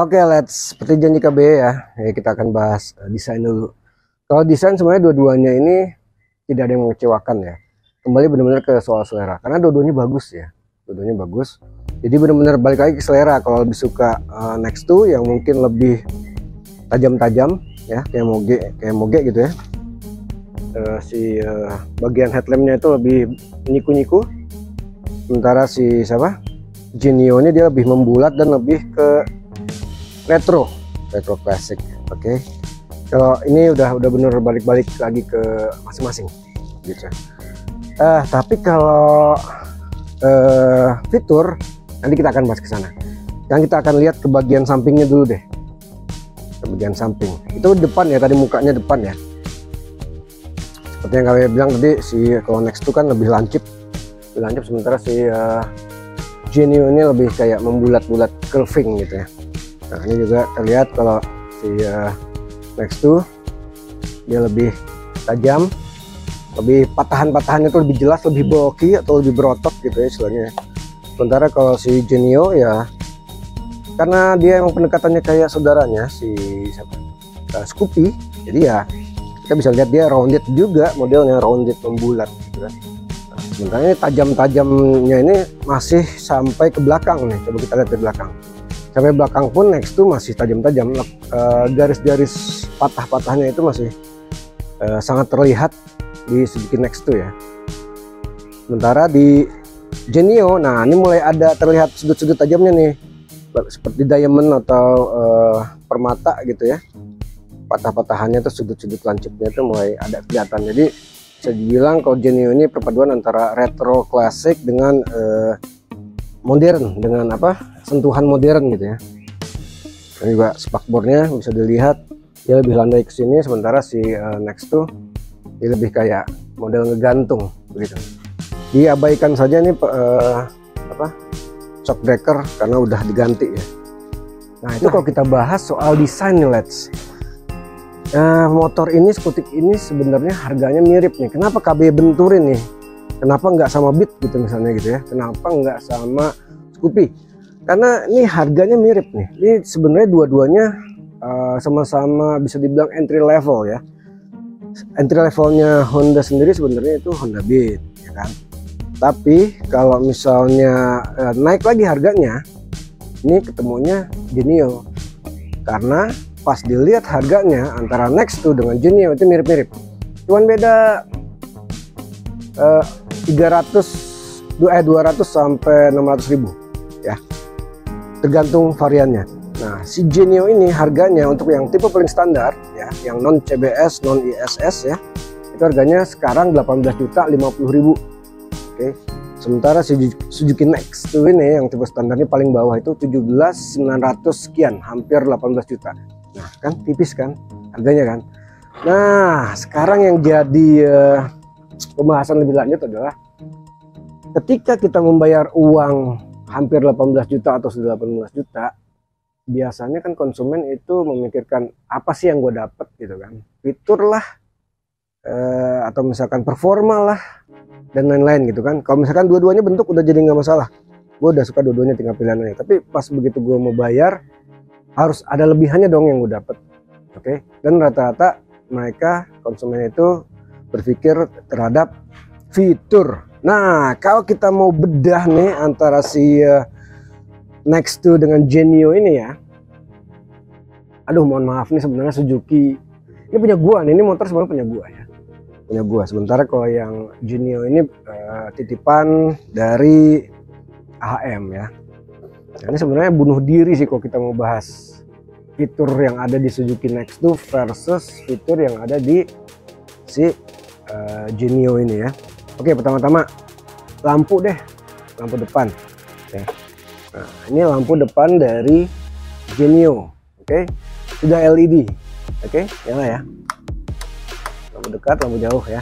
Oke, seperti janji KB ya, kita akan bahas desain dulu. Kalau desain sebenarnya dua-duanya ini tidak ada yang mengecewakan ya. Kembali benar-benar ke soal selera, karena dua-duanya bagus ya, dua-duanya bagus. Jadi benar-benar balik lagi ke selera. Kalau lebih suka Next 2 yang mungkin lebih tajam-tajam ya, kayak moge gitu ya. Bagian headlampnya itu lebih nyiku-nyiku. Sementara si Genio ini dia lebih membulat dan lebih ke retro klasik. Oke. Kalau ini udah bener balik-balik lagi ke masing-masing gitu. Tapi kalau fitur nanti kita akan bahas ke sana. Yang kita akan lihat ke bagian sampingnya dulu deh. Ke bagian samping. Itu depan ya, tadi mukanya depan ya. Seperti yang kalian bilang tadi, kalau Next 2 kan lebih lancip. Sementara Genio ini lebih kayak membulat-bulat curving gitu ya. Nah, ini juga terlihat kalau Next 2 dia lebih tajam, lebih patahan-patahannya tuh lebih jelas, lebih bulky atau lebih berotot gitu ya istilahnya. Sementara kalau si Genio ya, karena dia emang pendekatannya kayak saudaranya Scoopy, jadi ya kita bisa lihat dia rounded juga, modelnya rounded membulat gitu kan. Nah, sementara ini tajam-tajamnya ini masih sampai ke belakang nih, coba kita lihat di belakang. Sampai belakang pun Next 2 masih tajam-tajam, garis-garis patah-patahnya itu masih sangat terlihat di Suzuki Next 2 ya. Sementara di Genio, nah ini mulai ada terlihat sudut-sudut tajamnya nih, seperti diamond atau permata gitu ya. Patah-patahannya tuh, sudut-sudut lancipnya itu mulai ada kelihatan. Jadi bisa dibilang kalau Genio ini perpaduan antara retro klasik dengan modern, dengan sentuhan modern gitu ya. Dan juga spakbornya bisa dilihat dia lebih landai ke sini, sementara si Next 2 dia lebih kayak model ngegantung begitu. Diabaikan saja nih shock breaker karena udah diganti ya. Nah itu kalau kita bahas soal desain nih motor ini, Skutik ini sebenarnya harganya mirip nih. Kenapa KB benturin nih? Kenapa nggak sama Beat gitu misalnya gitu ya? Kenapa nggak sama Scoopy? Karena ini harganya mirip nih. Ini sebenarnya dua-duanya sama-sama bisa dibilang entry level ya. Entry levelnya Honda sendiri sebenarnya itu Honda Beat ya kan. Tapi kalau misalnya naik lagi harganya, ini ketemunya Genio. Karena pas dilihat harganya antara Next 2 dengan Genio itu mirip-mirip. Cuman beda 200 sampai 600 ribu ya, tergantung variannya. Nah si Genio ini harganya untuk yang tipe paling standar ya, yang non CBS non ISS ya, itu harganya sekarang 18.050.000. Oke. Sementara Suzuki Next 2 ini yang tipe standarnya paling bawah itu 17.900 sekian, hampir 18 juta. Nah kan tipis kan harganya kan. Nah sekarang yang jadi pembahasan lebih lanjut adalah ketika kita membayar uang hampir 18 juta atau sudah 18 juta, biasanya kan konsumen itu memikirkan apa sih yang gue dapet gitu kan, fitur lah atau misalkan performa lah dan lain-lain gitu kan. Kalau misalkan dua-duanya bentuk udah jadi nggak masalah, gue udah suka dua-duanya, tinggal pilihannya. Tapi pas begitu gue mau bayar harus ada lebihannya dong yang gue dapet. Oke. Dan rata-rata mereka konsumen itu berpikir terhadap fitur. Nah kalau kita mau bedah nih antara si Next 2 dengan Genio ini ya, aduh mohon maaf nih, sebenarnya Suzuki ini punya gua nih, ini motor sebenarnya punya gua ya, punya gua. Sementara kalau yang Genio ini titipan dari AHM ya. Nah, ini sebenarnya bunuh diri sih kalau kita mau bahas fitur yang ada di Suzuki Next 2 versus fitur yang ada di si Genio ini ya. Oke, pertama-tama lampu deh, lampu depan ya. Nah ini lampu depan dari Genio. Oke, sudah LED. Oke, nyala ya, lampu dekat, lampu jauh ya.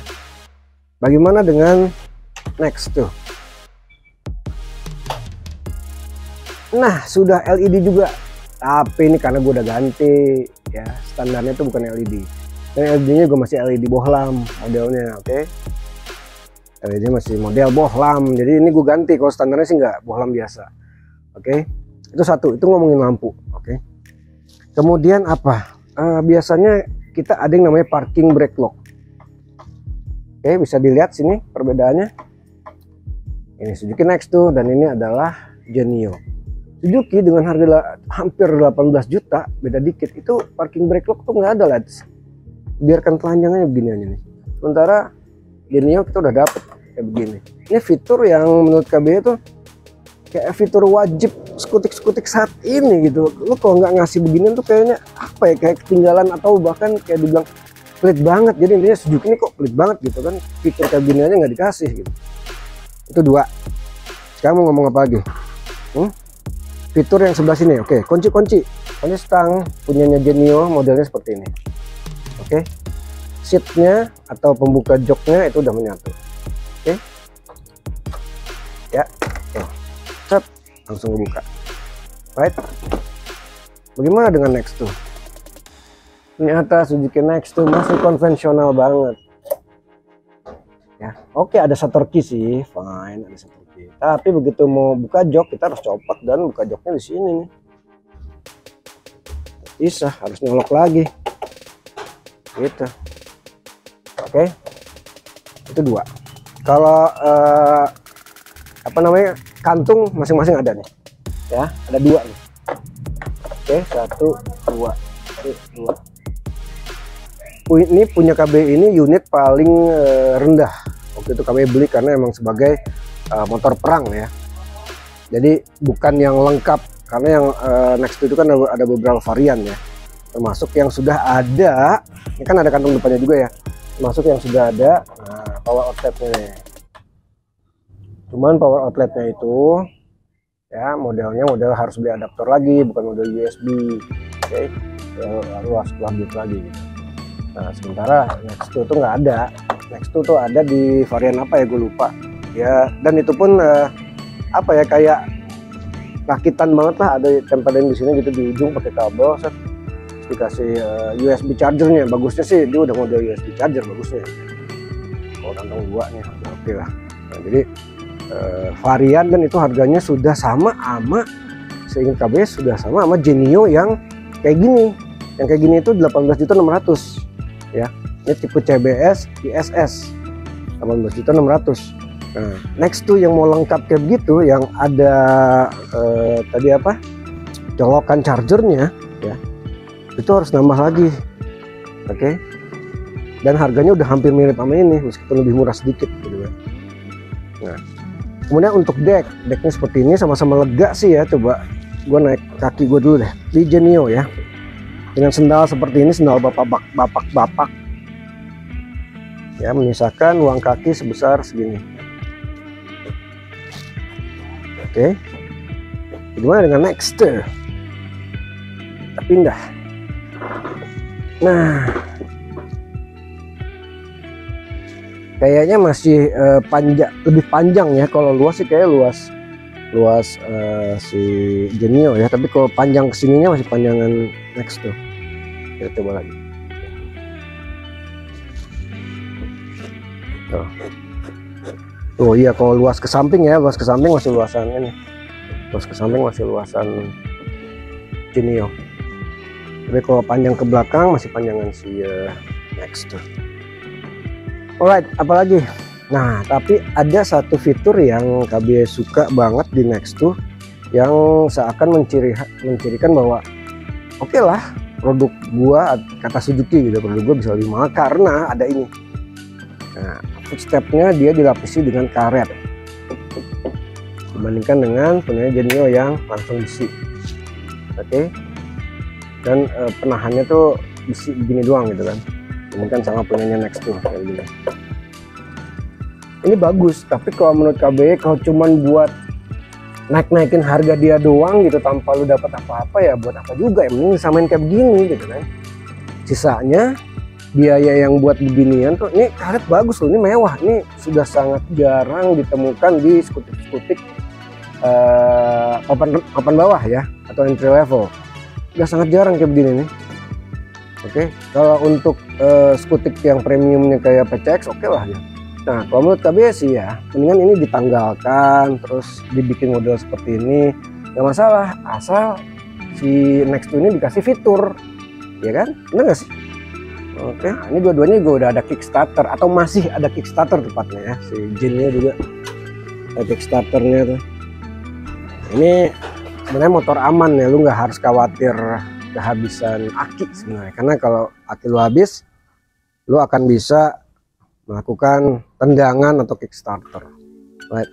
Bagaimana dengan Next 2? Nah sudah LED juga, tapi ini karena gue udah ganti ya, standarnya itu bukan LED, dan LED nya juga masih LED bohlam modelnya. Oke. LED masih model bohlam, jadi ini gue ganti. Kalau standarnya sih nggak bohlam biasa. Oke, itu satu, itu ngomongin lampu. Oke, Kemudian apa? Biasanya kita ada yang namanya parking brake lock. Oke, bisa dilihat sini perbedaannya. Ini Suzuki Next2 dan ini adalah Genio. Suzuki dengan harga hampir 18 juta, beda dikit. Itu parking brake lock tuh nggak ada lah. Biarkan telanjangannya begini aja nih. Sementara Genio kita udah dapet kayak begini. Ini fitur yang menurut KB itu kayak fitur wajib skutik-skutik saat ini gitu. Lu kalau nggak ngasih beginian tuh kayaknya apa ya, kayak ketinggalan atau bahkan kayak dibilang pelit banget. Jadi intinya Suzuki ini kok pelit banget gitu kan, fitur kayak gini aja nggak dikasih gitu. Itu dua. Sekarang mau ngomong apa lagi? Fitur yang sebelah sini. Oke, kunci stang punyanya Genio modelnya seperti ini. Oke, seatnya atau pembuka joknya itu udah menyatu. Oke, ya, set, langsung dibuka. Right? Bagaimana dengan Next2? Ternyata Suzuki Next2 masih konvensional banget. Ya, oke, ada shutter key sih, fine, ada shutter key. Tapi begitu mau buka jok kita harus copot dan buka joknya di sini nih. Bisa, harus nyolok lagi. Gitu. Oke, itu dua. Kalau apa namanya, kantung masing-masing ada nih. Ya, ada dua nih. Oke, satu, dua. Ini punya KB ini unit paling rendah. Waktu itu KB beli karena emang sebagai motor perang ya. Jadi bukan yang lengkap, karena yang Next2 itu kan ada beberapa varian ya. Termasuk yang sudah ada, ini kan ada kantung depannya juga ya. Termasuk yang sudah ada, nah, power outletnya. Cuman power outletnya itu ya model harus beli adaptor lagi, bukan model USB. Oke, lalu harus lanjut lagi gitu. Nah, sementara Next2 tuh nggak ada. Next2 tuh ada di varian apa ya, gue lupa ya. Dan itu pun apa ya, kayak rakitan banget lah, ada tempelin di sini gitu di ujung pakai kabel, set, dikasih USB chargernya. Bagusnya sih dia udah model USB charger bagusnya. Kalau kantong 2 nya oke lah. Nah, jadi varian dan itu harganya sudah sama sama, seingat KB sudah sama sama Genio yang kayak gini. Yang kayak gini itu 18.600.000 ya. Ini tipe CBS ISS 18.600.000. Nah, Next2 yang mau lengkap kayak begitu, yang ada tadi apa, colokan chargernya ya, itu harus nambah lagi. Oke, dan harganya udah hampir mirip sama ini meskipun lebih murah sedikit gitu kan. Nah, kemudian untuk decknya seperti ini, sama-sama lega sih ya. Coba gue naik kaki gue dulu deh di Genio ya, dengan sendal seperti ini, sendal bapak ya, menyisakan ruang kaki sebesar segini. Oke, gimana dengan Next2? Kita pindah. Nah, kayaknya masih lebih panjang ya. Kalau luas sih kayak luas si Genio ya, tapi kalau panjang kesininya masih panjangan Next2. Kita coba lagi. Oh iya, kalau luas ke samping ya, luas ke samping masih luasan ini. Luas ke samping masih luasan Genio. Tapi kalau panjang ke belakang masih panjangan si Next2. Alright, apalagi? Nah, tapi ada satu fitur yang KB suka banget di Next2, yang seakan mencirikan bahwa oke lah, produk gua, kata Suzuki gitu, produk gua bisa lebih mahal karena ada ini. Nah, footstepnya dia dilapisi dengan karet dibandingkan dengan punya Genio yang langsung besi. Oke, dan penahannya tuh besi begini doang gitu kan, dibandingkan sama punyanya Next2 kayak gini. Ini bagus, tapi kalau menurut KB, kalau cuman buat naik-naikin harga dia doang gitu tanpa lu dapat apa-apa, ya buat apa juga ya, mending samain kayak begini gitu kan. Sisanya biaya yang buat beginian tuh, ini karet bagus loh, ini mewah, ini sudah sangat jarang ditemukan di skutik-skutik papan bawah ya, atau entry level. Udah sangat jarang kayak begini nih. Oke, kalau untuk skutik yang premiumnya kayak PCX oke lah ya. Nah, kalau menurut KB sih ya, mendingan ini ditanggalkan terus dibikin model seperti ini, nggak masalah, asal si Next 2 ini dikasih fitur, ya kan? Bener nggak sih? Oke, ini dua-duanya juga udah ada Kickstarter atau masih ada Kickstarter tepatnya ya. Si Jinnya juga ada Kickstarternya tuh. Ini sebenarnya motor aman ya, lu nggak harus khawatir kehabisan aki sebenarnya. Karena kalau aki lu habis, lu akan bisa melakukan tendangan atau Kickstarter. Right.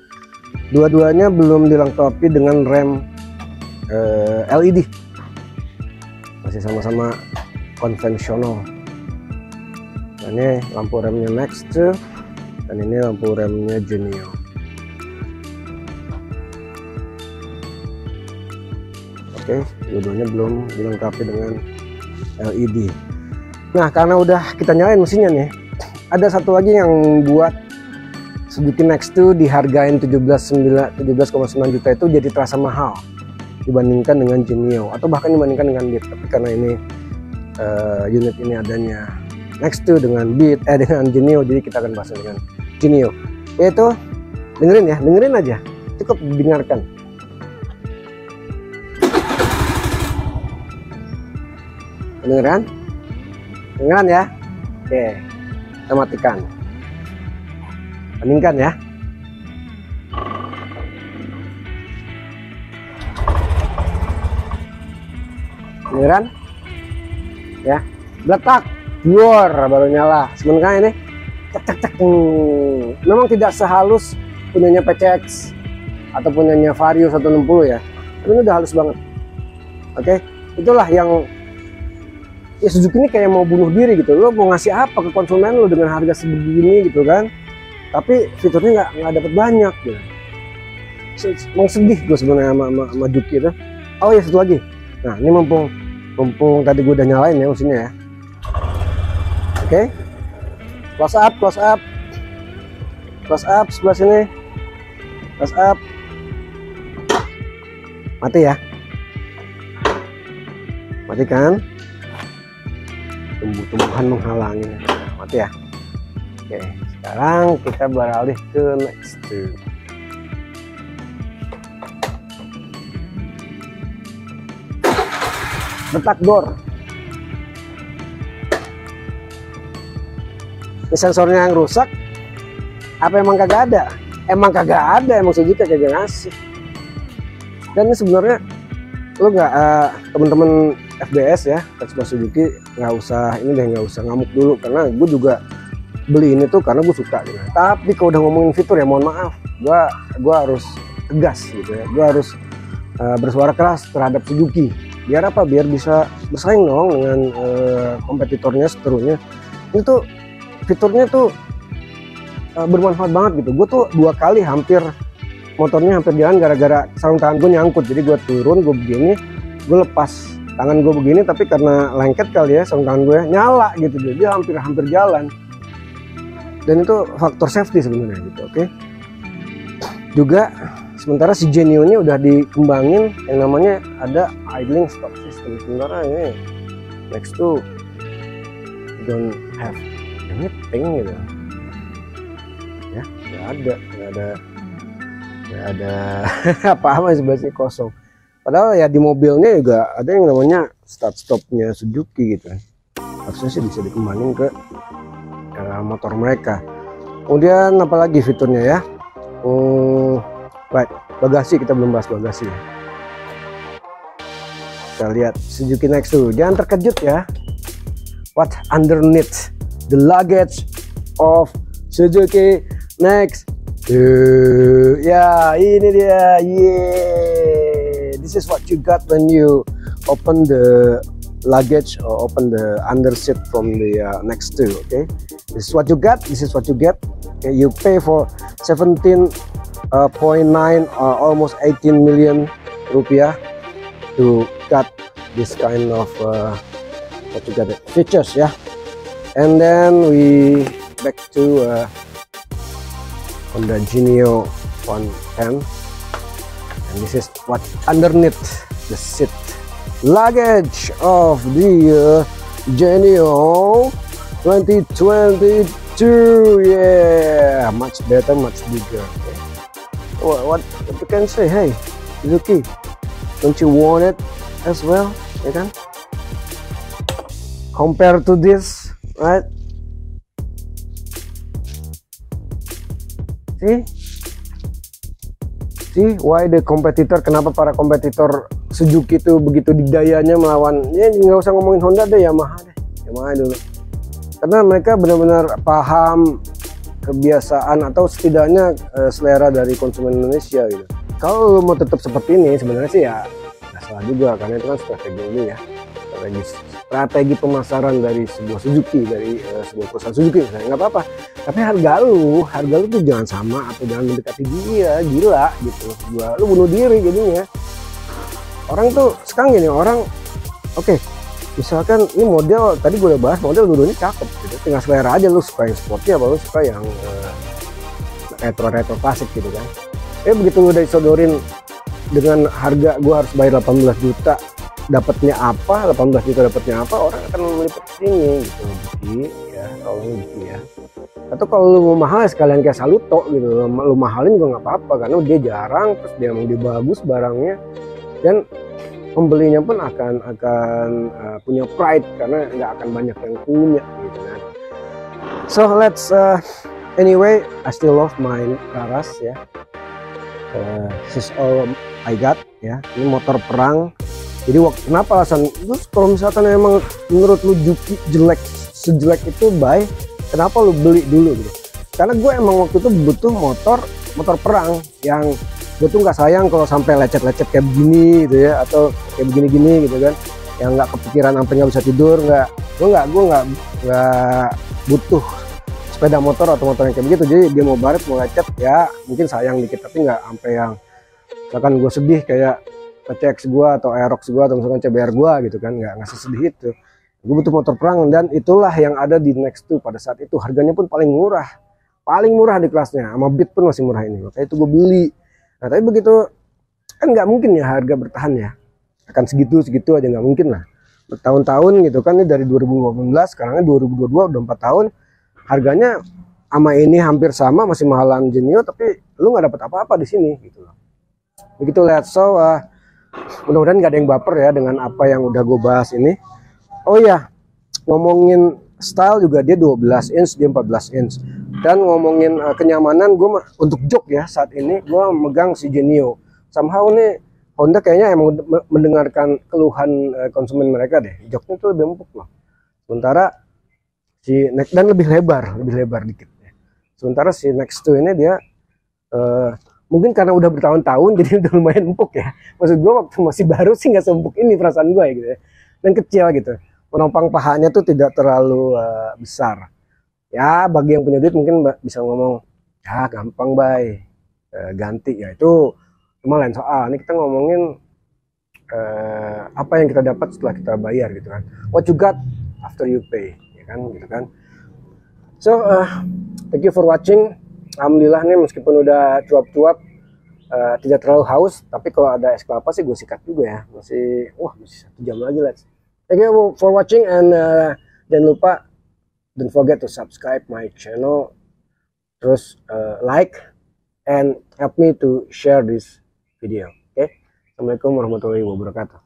Dua-duanya belum dilengkapi dengan rem LED, masih sama-sama konvensional. Ini lampu remnya Next 2 dan ini lampu remnya Genio. Oke, dua-duanya belum dilengkapi dengan LED. Nah, karena udah kita nyalain mesinnya nih, ada satu lagi yang buat Suzuki Next 2 dihargain 17,9 juta itu jadi terasa mahal dibandingkan dengan Genio atau bahkan dibandingkan dengan Beat. Tapi karena ini unit ini adanya Next 2 dengan Beat dengan Genio, jadi kita akan bahas dengan Genio. Yaitu dengerin aja, cukup didengarkan. Dengeran ya. Oke, kita matikan. Bandingkan ya. Dengeran ya, letak war baru nyala. Sementara ini cek. Memang tidak sehalus punyanya PCX atau punyanya Vario 160 ya, tapi ini udah halus banget. Oke, itulah yang ya Suzuki ini kayak mau bunuh diri gitu. Lo mau ngasih apa ke konsumen lo dengan harga sebegini gitu kan, tapi fiturnya nggak dapat banyak gitu. Mau sedih gue sebenarnya sama Juki itu. Oh ya, satu lagi. Nah, ini mumpung tadi gue udah nyalain ya mesinnya ya. Oke, close up sebelah sini, close up, mati ya, matikan, tumbuh-tumbuhan menghalangi, mati ya. Oke, sekarang kita beralih ke Next 2. Letak door. Ini sensornya yang rusak apa emang kagak ada? Emang Suzuki kagak ngasih. Dan ini sebenarnya lo nggak temen-temen FBS ya, Tetsuya Suzuki nggak usah ngamuk dulu, karena gue juga beli ini tuh karena gue suka gitu. Tapi kalau udah ngomongin fitur ya mohon maaf, gue harus tegas gitu ya, gue harus bersuara keras terhadap Suzuki. Biar apa? Biar bisa bersaing dong dengan kompetitornya seterusnya. Ini tuh fiturnya tuh bermanfaat banget gitu. Gue tuh 2 kali motornya hampir jalan gara-gara sarung tangan gue nyangkut. Jadi gue turun, gue begini, gue lepas tangan gue begini, tapi karena lengket kali ya sarung tangan gue nyala gitu. Jadi hampir jalan. Dan itu faktor safety sebenarnya gitu. Oke. Juga sementara si Genio ini udah dikembangin yang namanya ada idling stop system. Sementara ini Next 2 don't have anything gitu ya, nggak ada apa-apa, sebenarnya kosong. Padahal ya di mobilnya juga ada yang namanya start stopnya Suzuki gitu. Harusnya sih bisa dikembangin ke motor mereka. Kemudian apalagi fiturnya ya, baik, bagasi kita belum bahas bagasi ya. Kita lihat Suzuki Next 2, jangan terkejut ya. What underneath the luggage of Suzuki Next 2? Ya, ini dia. Yeah, this is what you got when you open the luggage or open the under seat from the Next 2. Okay, this is what you got. Okay, you pay for 17.9 almost 18 million rupiah to got this kind of features ya. And then we back to Honda Genio 110, and this is what underneath the seat luggage of the Genio 2022. Yeah, much better, much bigger. Okay. What you can say? Hey Suzuki, don't you want it? as well, ya kan? Compare to this, right? See why the competitor, kenapa para kompetitor Suzuki itu begitu didayanya melawan, ya nggak usah ngomongin Honda deh, Yamaha dulu, karena mereka benar-benar paham kebiasaan atau setidaknya selera dari konsumen Indonesia gitu. Kalau mau tetap seperti ini sebenarnya sih ya nggak salah juga, karena itu kan strategi ini ya, strategi pemasaran dari sebuah Suzuki, dari sebuah perusahaan Suzuki misalnya, nggak apa-apa. Tapi harga lu tuh jangan sama atau jangan mendekati dia, gila gitu. Lu bunuh diri jadinya. Orang tuh sekarang gini, orang oke, misalkan ini model tadi gue udah bahas, model dulunya cakep gitu, tinggal selera aja lu suka yang sporty apa lu suka yang retro klasik gitu kan. Begitu lu udah disodorin dengan harga gue harus bayar 18 juta, dapatnya apa, 18 juta dapatnya apa, orang akan melipat sini gitu, ya tolong gitu ya. Atau kalau lu mau mahal sekalian kayak Saluto gitu, lu mahalin juga nggak apa-apa, karena dia jarang, terus dia emang dia bagus barangnya, dan pembelinya pun akan punya pride karena nggak akan banyak yang punya gitu kan. So let's anyway, I still love my Laras ya. She's all I got ya. Ini motor perang. Jadi kenapa alasan? Terus kalau misalkan emang menurut lu Juki sejelek itu buy, kenapa lu beli dulu gitu? Karena gue emang waktu itu butuh motor perang yang gue tuh nggak sayang kalau sampai lecet-lecet kayak begini gitu ya, atau kayak begini-gini gitu kan, yang nggak kepikiran sampai nggak bisa tidur. Gue nggak butuh sepeda motor atau motor yang kayak begitu. Jadi dia mau baret mau lecet ya mungkin sayang dikit, tapi nggak sampai yang misalkan gue sedih kayak PCX gue atau Aerox gue atau misalkan CBR gue gitu kan, nggak sesedih itu. Gue butuh motor perang, dan itulah yang ada di Next 2 pada saat itu. Harganya pun paling murah di kelasnya, sama Beat pun masih murah ini, makanya itu gue beli. Nah tapi begitu kan nggak mungkin ya harga bertahan ya, akan segitu aja nggak mungkin lah, bertahun-tahun gitu kan. Ini dari 2018 sekarangnya 2022 udah 4 tahun, harganya sama ini hampir sama, masih mahalan Genio, tapi lu nggak dapat apa-apa di sini gitu loh. Begitu lihat. So mudah-mudahan nggak ada yang baper ya dengan apa yang udah gue bahas ini. Oh ya, ngomongin style juga, dia 12 inch, dia 14 inch. Dan ngomongin kenyamanan, gue untuk jok ya saat ini gue megang si Genio. Somehow nih Honda kayaknya emang mendengarkan keluhan konsumen mereka deh, joknya tuh lebih empuk loh. Sementara si Next, dan lebih lebar dikit ya. Sementara si Next 2 ini dia mungkin karena udah bertahun-tahun jadi udah lumayan empuk ya. Maksud gue waktu masih baru sih nggak seempuk ini perasaan gue ya gitu ya. Dan kecil gitu, penopang pahanya tuh tidak terlalu besar. Ya bagi yang punya duit mungkin bisa ngomong ya gampang bay, ganti ya, itu cuma lain soal. Ini kita ngomongin apa yang kita dapat setelah kita bayar gitu kan, what you got after you pay ya kan gitu kan. So thank you for watching. Alhamdulillah nih meskipun udah cuap-cuap, tidak terlalu haus, tapi kalau ada es kelapa sih gue sikat juga ya, masih 1 jam lagi. Thank you for watching, and jangan lupa, don't forget to subscribe my channel, terus like and help me to share this video. Assalamualaikum warahmatullahi wabarakatuh.